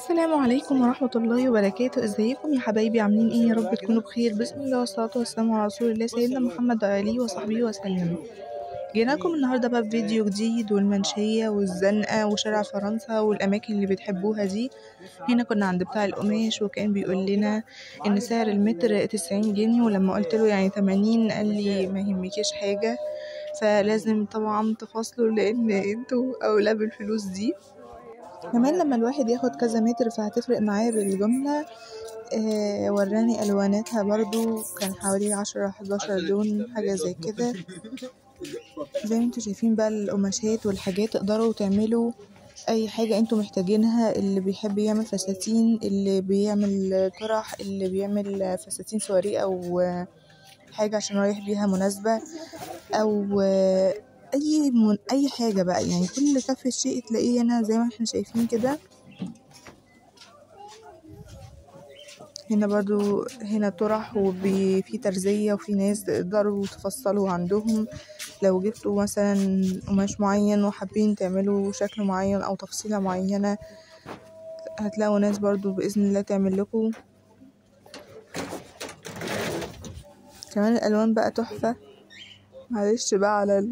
السلام عليكم ورحمة الله وبركاته. ازيكم يا حبايبي؟ عاملين ايه؟ يا رب تكونوا بخير. بسم الله والصلاة والسلام على رسول الله سيدنا محمد وآله وصحبه وسلم. جيناكم النهاردة بقى بفيديو جديد، والمنشية والزنقة وشارع فرنسا والأماكن اللي بتحبوها دي. هنا كنا عند بتاع القماش وكان بيقول لنا إن سعر المتر 90 جنيه، ولما قلت له يعني 80 قال لي ما يهمكيش حاجة، فلازم طبعا تفاصلوا لأن انتوا أولى بالفلوس دي. كمان لما الواحد ياخد كذا متر فهتفرق معاه بالجملة. وراني ألواناتها برضو، كان حوالي 10-11 لون حاجة زي كده. زي ما انتوا شايفين بقى القماشات والحاجات، تقدروا تعملوا اي حاجة انتوا محتاجينها. اللي بيحب يعمل فساتين، اللي بيعمل طرح، اللي بيعمل فساتين سواري او حاجة عشان رايح بيها مناسبة، او اي حاجة بقى، يعني كل كف شيء تلاقيه هنا زي ما احنا شايفين كده. هنا برضو هنا طرح وفي ترزية وفي ناس تقدروا تفصلوا عندهم. لو جبتوا مثلا قماش معين وحابين تعملوا شكل معين او تفصيلة معينة، هتلاقوا ناس برضو بإذن الله تعمل لكم. كمان الألوان بقى تحفة. معلش بقى على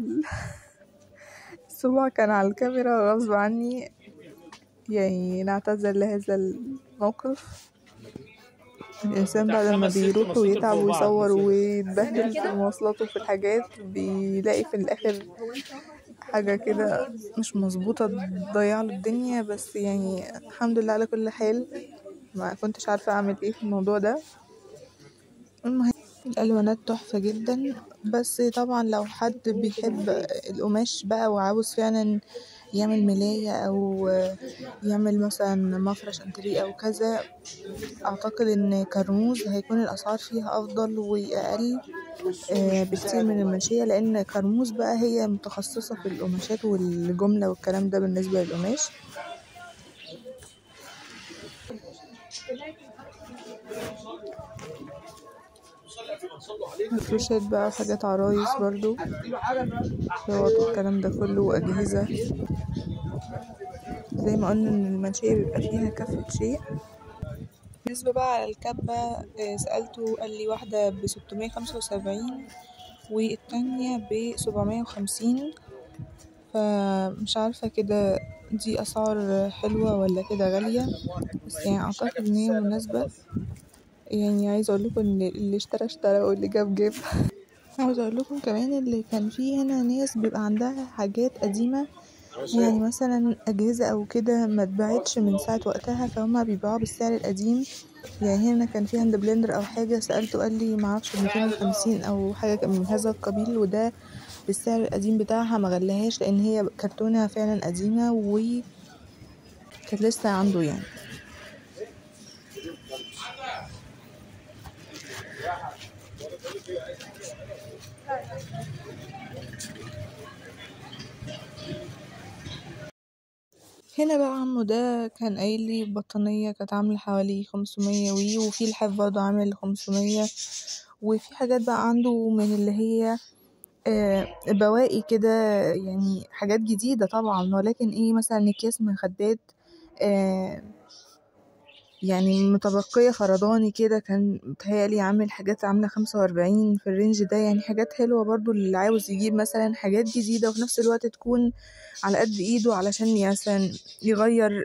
الصبع كان على الكاميرا غصب عني، يعني نعتذر لهذا الموقف. الإنسان بعد ما بيروح ويتعب ويصور ويتبهدل في المواصلات وفي الحاجات، بيلاقي في الآخر حاجة كده مش مظبوطة تضيع له الدنيا. بس يعني الحمد لله على كل حال، ما كنتش عارفة أعمل إيه في الموضوع ده. المهم الألوانات تحفة جدا، بس طبعا لو حد بيحب القماش بقى وعاوز فعلا يعمل ملاية أو يعمل مثلا مفرش انتريه أو كذا، أعتقد إن كرموز هيكون الأسعار فيها أفضل وأقل بكتير من المنشية، لأن كرموز بقى هي متخصصة في القماشات والجملة والكلام ده بالنسبة للقماش. مفروشات بقى وحاجات عرايس برضو، فوط والكلام ده كله وأجهزة. زي ما قلنا إن المنشية بيبقى فيها كافة شيء. بالنسبة بقى على الكبة، سألته قال لي واحدة ب675 والتانية ب750، فمش عارفة كده دي أسعار حلوة ولا كده غالية، بس يعني أعتقد إن هي مناسبة. يعني عايزة أقولكم إن اللي اشترى واللي جاب. عاوزة أقولكم كمان اللي كان فيه هنا ناس بيبقى عندها حاجات قديمة، يعني مثلا أجهزة أو كده ما اتباعتش من ساعة وقتها، فهم بيبيعوها بالسعر القديم. يعني هنا كان في هاند بلندر أو حاجة، سألته قال لي معرفش 250 أو حاجة من هذا القبيل، وده بالسعر القديم بتاعها، مغلهاش لأن هي كرتونة فعلا قديمة وكانت لسه عنده يعني. هنا بقى عمو ده كان قايل لي بطانية كانت عاملة حوالي 500 وفي لحاف برضه عامل 500، وفي حاجات بقى عنده من اللي هي بواقي كده، يعني حاجات جديدة طبعا، ولكن ايه مثلا اكياس مخدات يعني متبقية فرداني كده، كان متهيألي عامل حاجات عاملة 45 في الرينج ده. يعني حاجات حلوة برضو اللي عاوز يجيب مثلا حاجات جديدة وفي نفس الوقت تكون على قد ايده، علشان مثلا يغير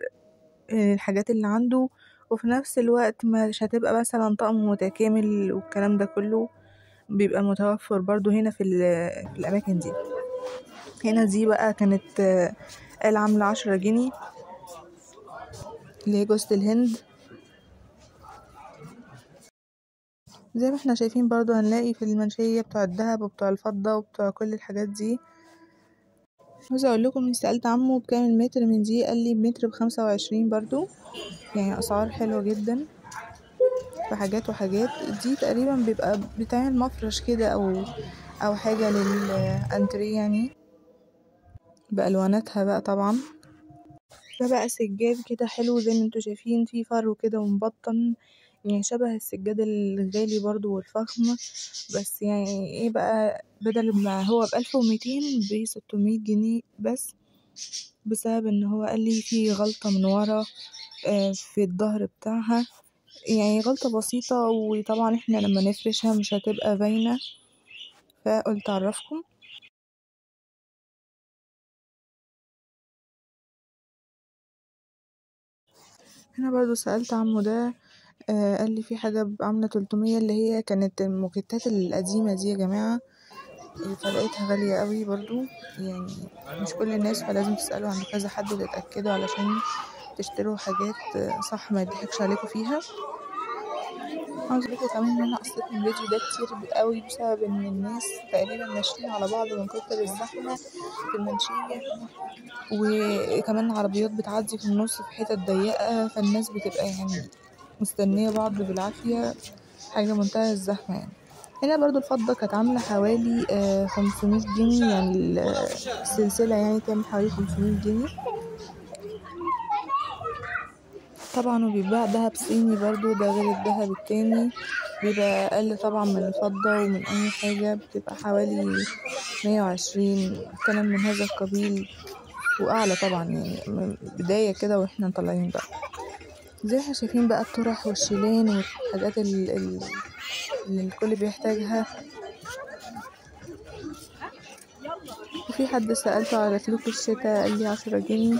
الحاجات اللي عنده، وفي نفس الوقت مش هتبقى مثلا طقم متكامل والكلام ده كله بيبقى متوفر برضو هنا في الأماكن دي. هنا دي بقى كانت قال عاملة 10 جنيه اللي هي جوزة الهند. زي ما احنا شايفين برضو هنلاقي في المنشية بتوع الذهب وبتوع الفضة وبتوع كل الحاجات دي. عاوزة اقول لكم اني سألت عمو بكام المتر من دي، قال لي بمتر ب25 برضو، يعني اسعار حلوة جدا في حاجات وحاجات. دي تقريبا بيبقى بتعمل مفرش كده او حاجة للانتريه يعني، بألواناتها بقى طبعا. ده بقى سجاد كده حلو زي ما انتوا شايفين، فيه فرو كده ومبطن، يعني شبه السجاد الغالي برضو والفخم، بس يعني ايه بقى، بدل ما هو ب1200 ب600 جنيه بس، بسبب ان هو قال لي فيه غلطة من ورا في الظهر بتاعها، يعني غلطة بسيطة، وطبعا احنا لما نفرشها مش هتبقى باينة، فقلت اعرفكم. هنا برضو سألت عمو ده، قال لي في حاجة عاملة 300 اللي هي كانت الموكيتات القديمة دي يا جماعة، فلقيتها غالية قوي برضو، يعني مش كل الناس، فلازم تسألوا عند كذا حد وتتأكدوا علشان تشتروا حاجات صح، ما يضحكش عليكم فيها. عاوز اقولكوا كمان ان انا قصيت من الفيديو ده كتير قوي بسبب ان الناس تقريبا ماشيين على بعض من كتر الزحمة في المنشية، وكمان العربيات بتعدي في النص في حتت ضيقة، فالناس بتبقى يعني مستنية بعض بالعافية، حاجة منتهى الزحمة يعني. هنا برضو الفضة كانت عاملة حوالي 500 جنيه، يعني السلسلة يعني تعمل حوالي 500 جنيه طبعا، وبيتباع دهب صيني برضو، ده غير الدهب التاني بيبقى أقل طبعا من الفضة ومن أي حاجة، بتبقى حوالي 120 كلام من هذا القبيل، وأعلى طبعا يعني من بداية كده واحنا طالعين بقى. زي احنا شايفين بقى الطرح والشيلان والحاجات اللي الكل بيحتاجها. وفي حد سألته على سلوك الشتاء قال لي 10 جنيه.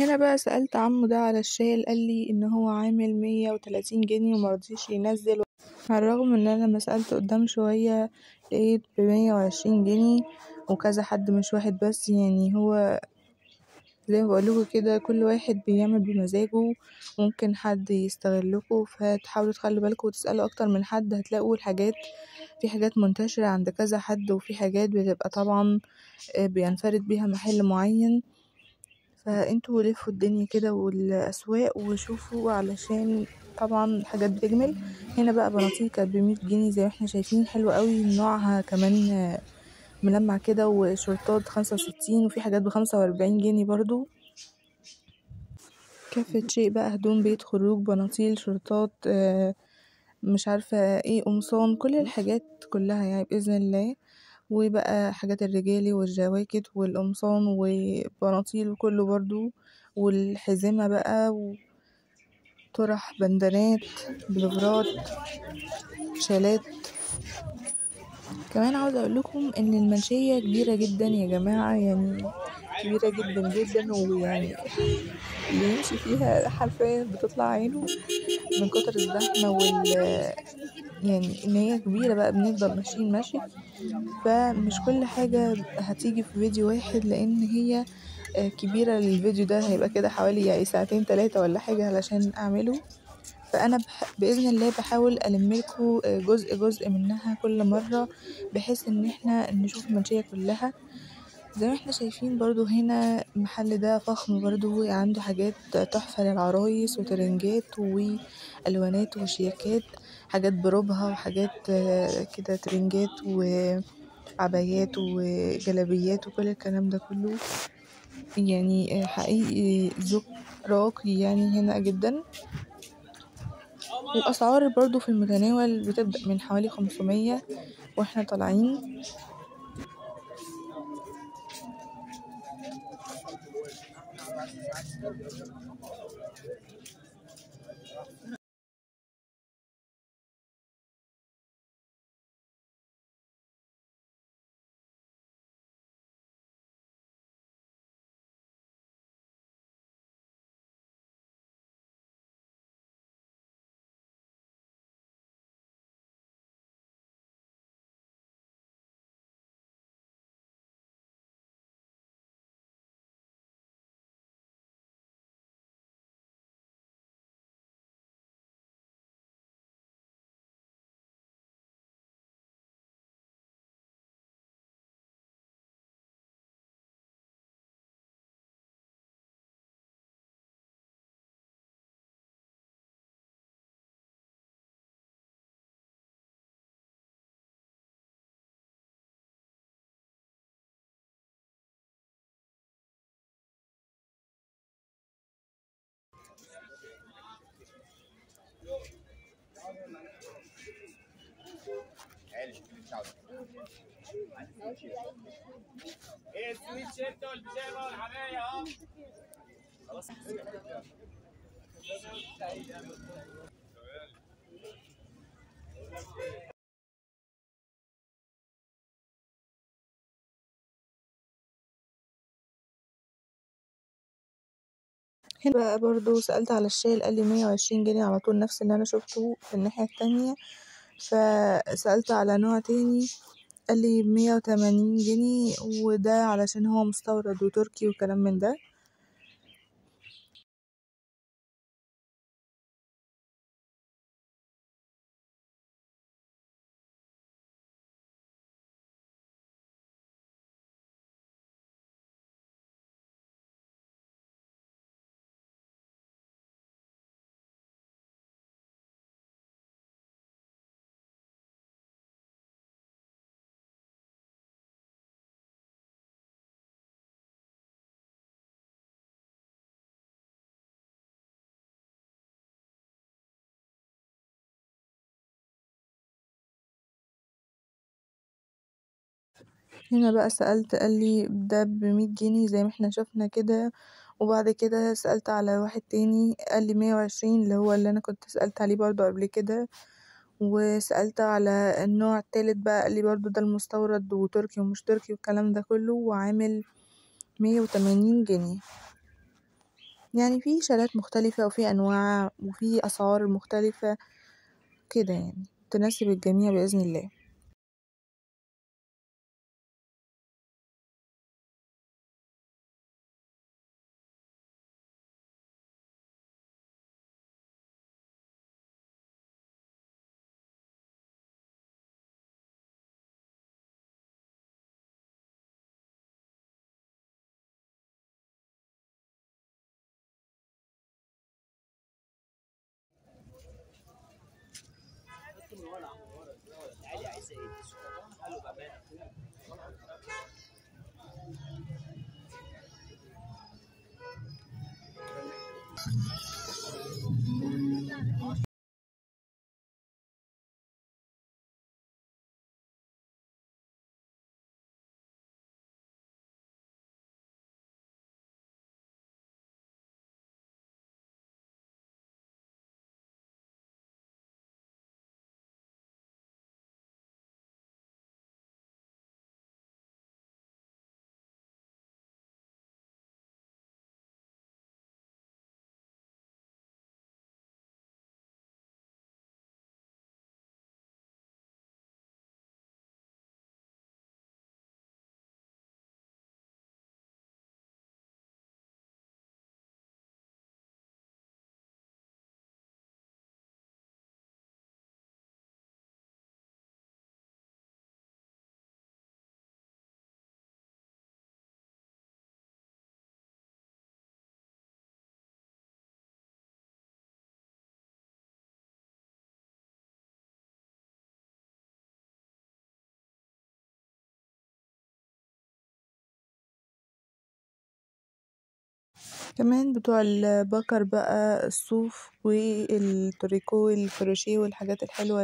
هنا بقى سألت عمو ده على الشال، قال لي ان هو عامل 130 جنيه ومرضيش ينزل، على الرغم ان انا لما سألت قدام شوية لقيت ب120 جنيه، وكذا حد مش واحد بس، يعني هو زي ما بقولكوا كده كل واحد بيعمل بمزاجه، ممكن حد يستغلكوا، فتحاولوا تخلوا بالكوا وتسألوا اكتر من حد، هتلاقوا الحاجات في حاجات منتشرة عند كذا حد، وفي حاجات بتبقى طبعا بينفرد بيها محل معين، فانتوا لفوا الدنيا كده والاسواق وشوفوا، علشان طبعا الحاجات بتجمل. هنا بقى بناطيل كانت ب100 جنيه زي ما احنا شايفين، حلوة قوي، نوعها كمان ملمع كده، وشورتات 65، وفي حاجات ب45 جنيه برضو. كافة شيء بقى، هدوم بيت، خروج، بناطيل، شورتات، مش عارفة ايه، قمصان، كل الحاجات كلها يعني بإذن الله. وبقى حاجات الرجالي والجواكت والقمصان وبناطيل وكله برضو، والحزمة بقى، وطرح، بندانات، بلوفرات، شالات. كمان عاوزة اقول لكم ان المنشية كبيرة جدا يا جماعة، يعني كبيرة جدا جدا، ويعني اللي يمشي فيها حرفيا بتطلع عينه من كتر الزحمة يعني ان هي كبيرة بقى، بنفضل ماشيين ماشي، فمش كل حاجة هتيجي في فيديو واحد، لان هي كبيرة. الفيديو ده هيبقى كده حوالي يعني ساعتين 3 ولا حاجة علشان اعمله، فانا باذن الله بحاول الملكوا جزء جزء منها كل مرة، بحيث ان احنا نشوف المنشية كلها. زي ما احنا شايفين برضو هنا المحل ده فخم برضو، عنده حاجات تحفة للعرايس وترنجات والوانات وشياكات، حاجات بربها وحاجات كده ترنجات وعبايات وجلابيات وكل الكلام ده كله، يعني حقيقي ذوق راقي يعني هنا جدا. والاسعار برضو في المتناول، بتبدأ من حوالي 500 واحنا طالعين. ايه السويت شيرت والبيجامه والحمايه اهو. خلاص. هنا بقى برضو سألت على الشاي، قال لي 120 جنيه على طول، نفس اللي انا شفته في الناحية التانية. فسألت على نوع تاني قال لي 180 جنيه، وده علشان هو مستورد وتركي وكلام من ده. هنا بقى سألت قال لي ده ب100 جنيه زي ما احنا شفنا كده. وبعد كده سألت على واحد تاني قال لي 120، اللي هو اللي انا كنت سألت عليه برضو قبل كده. وسألت على النوع التالت بقى قال لي برضو ده المستورد وتركي ومش تركي والكلام ده كله، وعامل 180 جنيه. يعني في شالات مختلفة وفي أنواع وفي أسعار مختلفة كده، يعني تناسب الجميع بإذن الله. كمان بتوع البكر بقى، الصوف والتريكو والكروشيه والحاجات الحلوة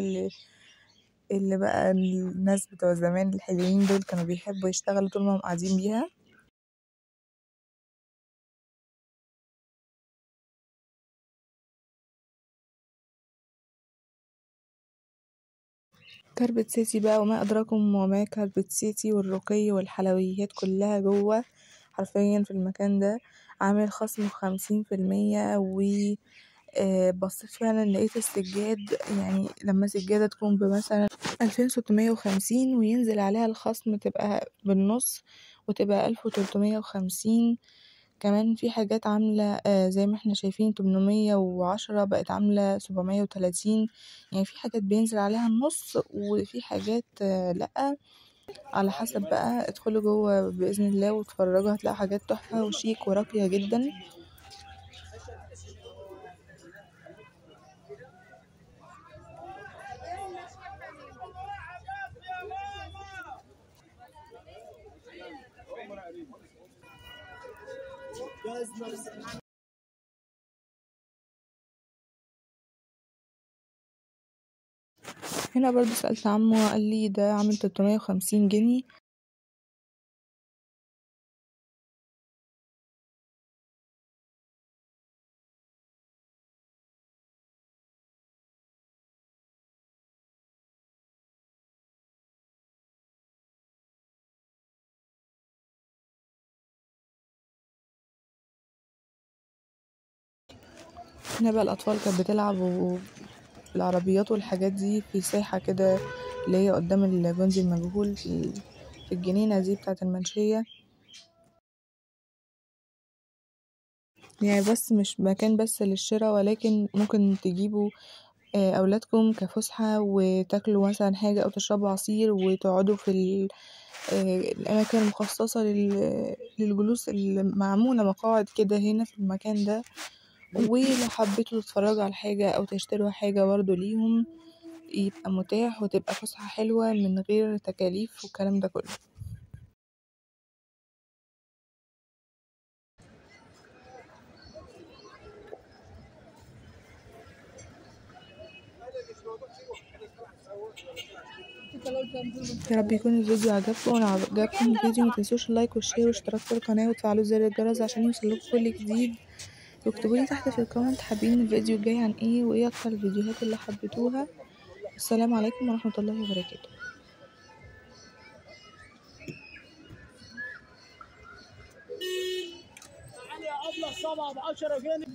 اللي بقى الناس بتوع زمان الحلوين دول كانوا بيحبوا يشتغلوا طول ما هم قاعدين بيها. كربة سيتي بقى، وما أدراكم وما كربة سيتي، والرقي والحلويات كلها جوه حرفيا في المكان ده. عامل خصم 50%. بصيت فعلا لقيت السجاد، يعني لما سجادة تكون بمثلا 2650 وينزل عليها الخصم تبقى بالنص وتبقى 1350. كمان في حاجات عاملة زي ما احنا شايفين 810 بقت عاملة 730. يعني في حاجات بينزل عليها النص وفي حاجات لأ، على حسب بقى. ادخلوا جوه بإذن الله واتفرجوا، هتلاقوا حاجات تحفة وشيك وراقية جدا. هنا برضو سألت عمه قال لي ده عامل 350 جنيه. هنا بقى الأطفال كانت بتلعب بالعربيات والحاجات دي في ساحة كده اللي هي قدام الجندي المجهول في الجنينة دي بتاعة المنشية. يعني بس مش مكان بس للشراء، ولكن ممكن تجيبوا أولادكم كفسحة وتاكلوا مثلا حاجة أو تشربوا عصير وتقعدوا في الأماكن المخصصة للجلوس المعمولة مقاعد كده هنا في المكان ده. ولو حبيتوا تتفرجوا على حاجة أو تشتروا حاجة برضو ليهم يبقى متاح، وتبقى فسحة حلوة من غير تكاليف والكلام ده كله. يا رب يكون الفيديو عجبكم، ولو عجبكم الفيديو متنسوش اللايك والشير والاشتراك في القناة وتفعلوا زر الجرس عشان يوصلكوا كل جديد. واكتبولي تحت في الكومنت حابين الفيديو الجاي عن ايه، وايه اكتر الفيديوهات اللي حبيتوها. السلام عليكم ورحمة الله وبركاته. تعالي يا أبلة 7 ب10 جنيه.